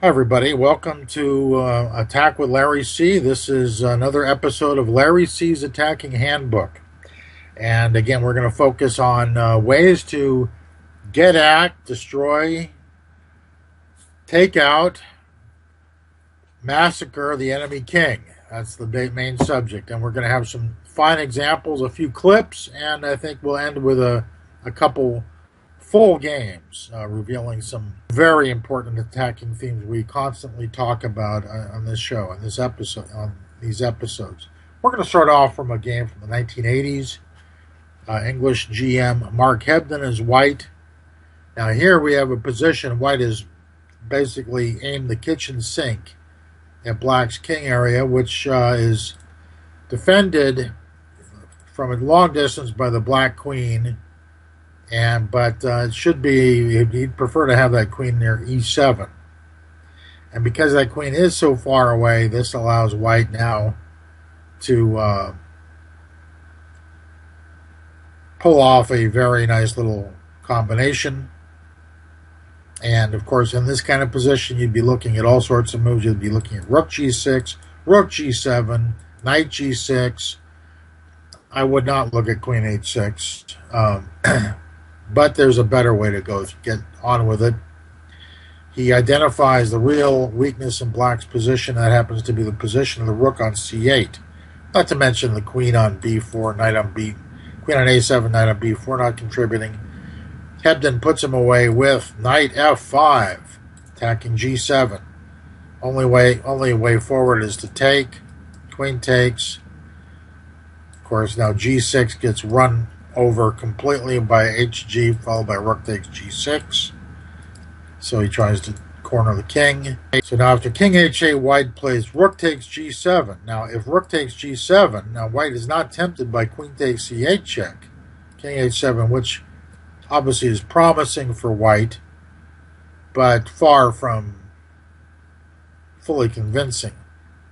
Hi, everybody. Welcome to Attack with Larry C. This is another episode of Larry C's Attacking Handbook. And again, we're going to focus on ways to get at, destroy, take out, massacre the enemy king. That's the main subject. And we're going to have some fine examples, a few clips, and I think we'll end with a couple full games, revealing some very important attacking themes we constantly talk about on this show, on this episode, on these episodes. We're going to start off from a game from the 1980s. English GM Mark Hebden is white. Now here we have a position. White is basically aimed the kitchen sink at black's king area, which is defended from a long distance by the black queen. But it should be, he'd prefer to have that queen near e7. And because that queen is so far away, this allows white now to pull off a very nice little combination. And of course, in this kind of position, you'd be looking at all sorts of moves. You'd be looking at rook g6, rook g7, knight g6. I would not look at queen h6. But there's a better way to go. Get on with it. He identifies the real weakness in black's position. That happens to be the position of the rook on c8. Not to mention the queen on b4, queen on a7, knight on b4 not contributing. Hebden puts him away with knight f5, attacking g7. Only way forward is to take. Queen takes. Of course, now g6 gets run over completely by hg, followed by rook takes g6. So he tries to corner the king. So now after king h8, white plays rook takes g7. Now if rook takes g7, now white is not tempted by queen takes c8 check. King h7, which obviously is promising for white, but far from fully convincing.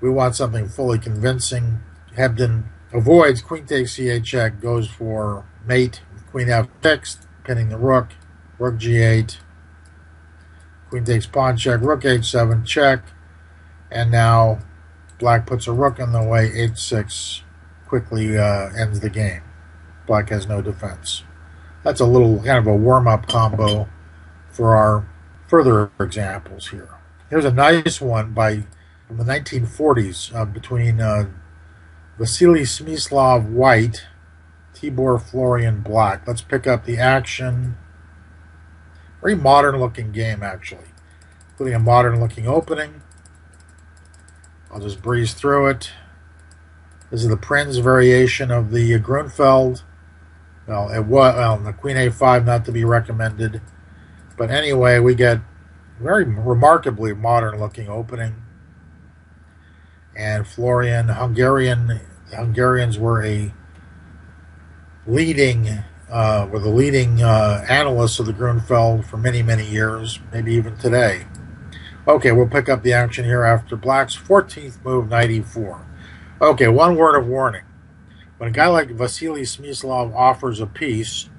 We want something fully convincing. Hebden avoids queen takes c8 check, goes for mate, queen f6, pinning the rook, rook g8, queen takes pawn check, rook h7 check, and now black puts a rook in the way, h6 quickly ends the game. Black has no defense. That's a little kind of a warm-up combo for our further examples here. Here's a nice one from the 1940s between Vasily Smyslov white, Tibor Florian black. Let's pick up the action. Very modern looking game, actually, including a modern looking opening. I'll just breeze through it. This is the Prinz variation of the Grunfeld. Well, the queen a5 not to be recommended. But anyway, we get very remarkably modern looking opening. And Florian, the Hungarians were the leading analysts of the Grunfeld for many, many years, maybe even today. Okay, we'll pick up the action here after black's 14th move, knight e4. Okay, one word of warning. When a guy like Vasily Smyslov offers a piece,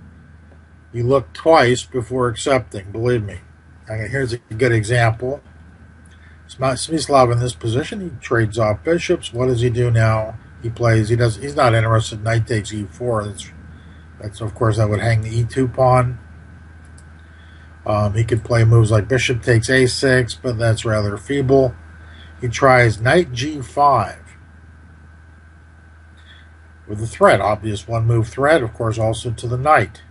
you look twice before accepting, believe me. Here's a good example. Smyslov in this position, he trades off bishops. What does he do now? He's not interested. Knight takes e4. That's of course that would hang the e2 pawn. He could play moves like bishop takes a6, but that's rather feeble. He tries knight g5 with the threat, obvious one move threat, of course, also to the knight.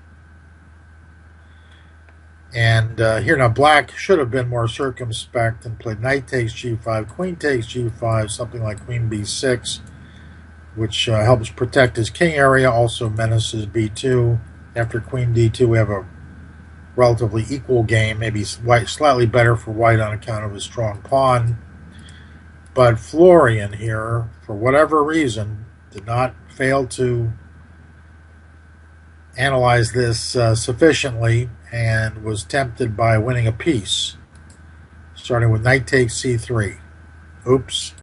And here now black should have been more circumspect and played knight takes g5, queen takes g5, something like queen b6, which helps protect his king area, also menaces b2. After queen d2, we have a relatively equal game, maybe slightly better for white on account of his strong pawn. But Florian here, for whatever reason, did not fail to analyze this sufficiently and was tempted by winning a piece, starting with knight takes c3. Oops.